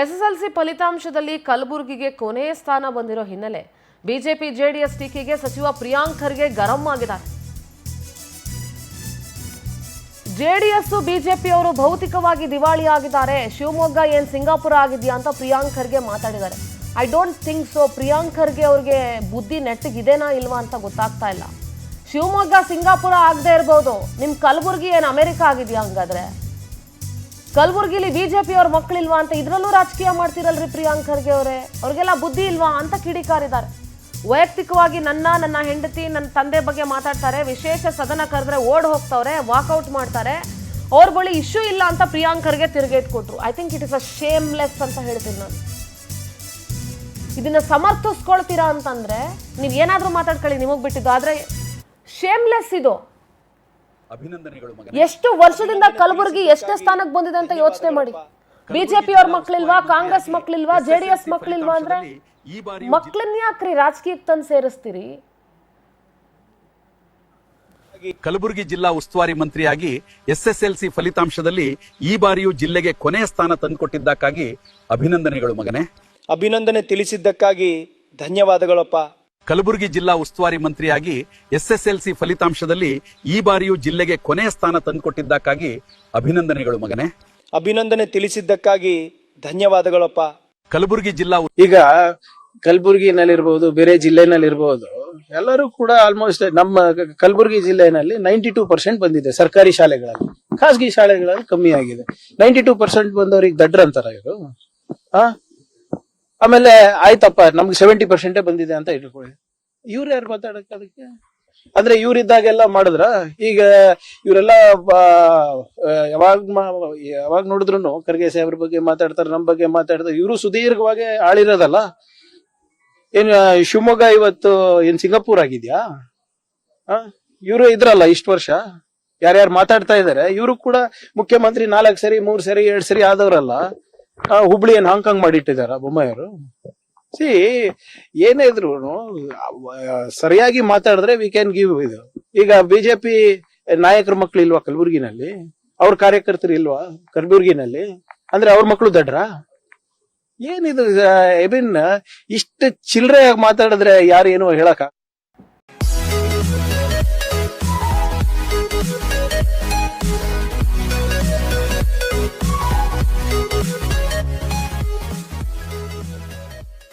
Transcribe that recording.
SSLC ಫಲಿತಾಂಶದಲ್ಲಿ ಕಲಬುರಗಿಗೆ ಕೊನೆಯ ಸ್ಥಾನ ಬಂದಿರೋ ಹಿನ್ನೆಲೆ ಬಿಜೆಪಿ ಜೆಡಿಎಸ್ ಟೀಕೆಗೆ ಸಚಿವ ಪ್ರಿಯಾಂಕ್ ಖರ್ಗೆ ಗರಂ ಆಗಿದ್ದಾರೆ. ಜೆಡಿಎಸ್ ಬಿಜೆಪಿ ಅವರು ಭೌತಿಕವಾಗಿ ದಿವಾಳಿ ಆಗಿದ್ದಾರೆ, ಶಿವಮೊಗ್ಗ ಏನ್ ಸಿಂಗಾಪುರ ಆಗಿದೆಯಾ ಅಂತ ಪ್ರಿಯಾಂಕ್ ಖರ್ಗೆ ಮಾತಾಡಿದ್ದಾರೆ. I don't think so. Priyank Kharge ಅವ್ರಿಗೆ ಬುದ್ಧಿ ನೆಟ್ಟಿಗಿದೇನಾ ಇಲ್ವಾ ಅಂತ ಗೊತ್ತಾಗ್ತಾ ಇಲ್ಲ. ಶಿವಮೊಗ್ಗ ಸಿಂಗಾಪುರ ಆಗದೆ ಇರಬಹುದು, ನಿಮ್ ಕಲಬುರಗಿ ಏನ್ ಅಮೆರಿಕ ಆಗಿದೆಯಾ? ಹಂಗಾದ್ರೆ ಕಲಬುರಗಿಲಿ ಬಿಜೆಪಿ ಅವ್ರ ಮಕ್ಕಳಿಲ್ವಾ ಅಂತ ಇದ್ರಲ್ಲೂ ರಾಜಕೀಯ ಮಾಡ್ತಿರಲ್ರಿ ಪ್ರಿಯಾಂಕ್ ಖರ್ಗೆ ಅವರೇ? ಅವ್ರಿಗೆಲ್ಲ ಬುದ್ಧಿ ಇಲ್ವಾ ಅಂತ ಕಿಡಿಕಾರಿದ್ದಾರೆ. ವೈಯಕ್ತಿಕವಾಗಿ ನನ್ನ ಹೆಂಡತಿ, ನನ್ನ ತಂದೆ ಬಗ್ಗೆ ಮಾತಾಡ್ತಾರೆ, ವಿಶೇಷ ಸದನ ಕರೆದ್ರೆ ಓಡ್ ಹೋಗ್ತವ್ರೆ, ವಾಕೌಟ್ ಮಾಡ್ತಾರೆ, ಅವ್ರ ಬಳಿ ಇಶ್ಯೂ ಇಲ್ಲ ಅಂತ ಪ್ರಿಯಾಂಕ್ ಖರ್ಗೆ ತಿರುಗೇಟ್ ಕೊಟ್ರು. I think it is a shameless ಅಂತ ಹೇಳ್ತೀನಿ ನಾನು. ಇದನ್ನ ಸಮರ್ಥಿಸ್ಕೊಳ್ತೀರಾ ಅಂತಂದ್ರೆ ನೀವ್ ಏನಾದ್ರೂ ಮಾತಾಡ್ಕೊಳ್ಳಿ, ನಿಮಗ್ ಬಿಟ್ಟಿದ್ದು. ಆದ್ರೆ ಶೇಮ್ಲೆಸ್ ಇದು. ಅಭಿನಂದನೆಗಳು. ಎಷ್ಟು ವರ್ಷದಿಂದ ಕಲಬುರಗಿ ಎಷ್ಟೇ ಸ್ಥಾನಕ್ಕೆ ಬಂದಿದೆ ಅಂತ ಯೋಚನೆ ಮಾಡಿ. ಬಿಜೆಪಿ ಅವ್ರ ಮಕ್ಳಿಲ್ವಾ, ಕಾಂಗ್ರೆಸ್ ಮಕ್ಳಿಲ್ವಾ, ಜೆಡಿಎಸ್ ಮಕ್ಳಿಲ್ವಾ ಅಂದ್ರೆ ಮಕ್ಳನ್ನ ಯಾಕ್ರಿ ರಾಜಕೀಯಕ್ಕೆ ತಂದು ಸೇರಿಸ್ತೀರಿ? ಕಲಬುರಗಿ ಜಿಲ್ಲಾ ಉಸ್ತುವಾರಿ ಮಂತ್ರಿಯಾಗಿ ಎಸ್ಎಸ್ಎಲ್ಸಿ ಫಲಿತಾಂಶದಲ್ಲಿ ಈ ಬಾರಿಯೂ ಜಿಲ್ಲೆಗೆ ಕೊನೆಯ ಸ್ಥಾನ ತಂದುಕೊಟ್ಟಿದ್ದಕ್ಕಾಗಿ ಅಭಿನಂದನೆಗಳು ಮಗನೇ. ಅಭಿನಂದನೆ ತಿಳಿಸಿದ್ದಕ್ಕಾಗಿ ಧನ್ಯವಾದಗಳಪ್ಪ. ಕಲಬುರಗಿ ಜಿಲ್ಲಾ ಉಸ್ತುವಾರಿ ಮಂತ್ರಿಯಾಗಿ ಎಸ್ಎಸ್ಎಲ್ಸಿ ಫಲಿತಾಂಶದಲ್ಲಿ ಈ ಬಾರಿಯೂ ಜಿಲ್ಲೆಗೆ ಕೊನೆಯ ಸ್ಥಾನ ತಂದುಕೊಟ್ಟಿದ್ದಕ್ಕಾಗಿ ಅಭಿನಂದನೆಗಳು ಮಗನೇ. ಅಭಿನಂದನೆ ತಿಳಿಸಿದ್ದಕ್ಕಾಗಿ ಧನ್ಯವಾದಗಳಪ್ಪ. ಕಲಬುರಗಿ ಜಿಲ್ಲಾ ಈಗ ಕಲಬುರಗಿನಲ್ಲಿರ್ಬಹುದು, ಬೇರೆ ಜಿಲ್ಲೆನಲ್ಲಿರ್ಬಹುದು, ಎಲ್ಲರೂ ಕೂಡ ಆಲ್ಮೋಸ್ಟ್ ನಮ್ಮ ಕಲಬುರಗಿ ಜಿಲ್ಲೆನಲ್ಲಿ 92% ಬಂದಿದೆ ಸರ್ಕಾರಿ ಶಾಲೆಗಳಲ್ಲಿ. ಖಾಸಗಿ ಶಾಲೆಗಳಲ್ಲಿ ಕಮ್ಮಿ ಆಗಿದೆ. 92% ಬಂದವ್ರಿಗೆ ದಡ್ರಂತಾರ ಇವರು. ಆಮೇಲೆ ಆಯ್ತಪ್ಪ ನಮ್ಗೆ 70% ಬಂದಿದೆ ಅಂತ ಇಟ್ಕೊಳ್ಳಿ. ಇವ್ರು ಯಾರು ಮಾತಾಡಕ್ಕೆ ಅದಕ್ಕೆ? ಅಂದ್ರೆ ಇವ್ರಿದ್ದಾಗೆಲ್ಲ ಮಾಡಿದ್ರ? ಈಗ ಇವರೆಲ್ಲ ಯಾವಾಗ ನೋಡಿದ್ರು ಖರ್ಗೆ ಸಾಹೇಬ್ರ ಬಗ್ಗೆ ಮಾತಾಡ್ತಾರೆ, ನಮ್ ಬಗ್ಗೆ ಮಾತಾಡ್ತಾರೆ. ಇವರು ಸುದೀರ್ಘವಾಗಿ ಆಳಿರೋದಲ್ಲ. ಏನ್ ಶಿವಮೊಗ್ಗ ಇವತ್ತು ಏನ್ ಸಿಂಗಾಪುರ್ ಆಗಿದ್ಯಾ? ಇವರು ಇದ್ರಲ್ಲ ಇಷ್ಟು ವರ್ಷ, ಯಾರ್ಯಾರು ಮಾತಾಡ್ತಾ ಇದಾರೆ ಇವರು ಕೂಡ ಮುಖ್ಯಮಂತ್ರಿ 4 ಸರಿ 3 ಸರಿ 2 ಸರಿ ಆದವ್ರಲ್ಲ. ಹುಬ್ಳಿ ಏನ್ ಹಾಂಗ್ಕಾಂಗ್ ಮಾಡಿಟ್ಟಿದಾರ ಬೊಮ್ಮಾಯಿಯವರು? ಏನೇ ಇದ್ರು ಸರಿಯಾಗಿ ಮಾತಾಡಿದ್ರೆ ವಿ ಕ್ಯಾನ್ ಗಿವ್ ಇದು. ಈಗ ಬಿಜೆಪಿ ನಾಯಕರ ಮಕ್ಳು ಇಲ್ವಾ ಕಲಬುರಗಿನಲ್ಲಿ? ಅವ್ರ ಕಾರ್ಯಕರ್ತರು ಇಲ್ವಾ ಕಲಬುರಗಿನಲ್ಲಿ? ಅಂದ್ರೆ ಅವ್ರ ಮಕ್ಳು ದಡ್ರ? ಏನಿದು? ಇಷ್ಟು ಚಿಲ್ಲರೆಯಾಗಿ ಮಾತಾಡಿದ್ರೆ ಯಾರು ಏನು ಹೇಳಕ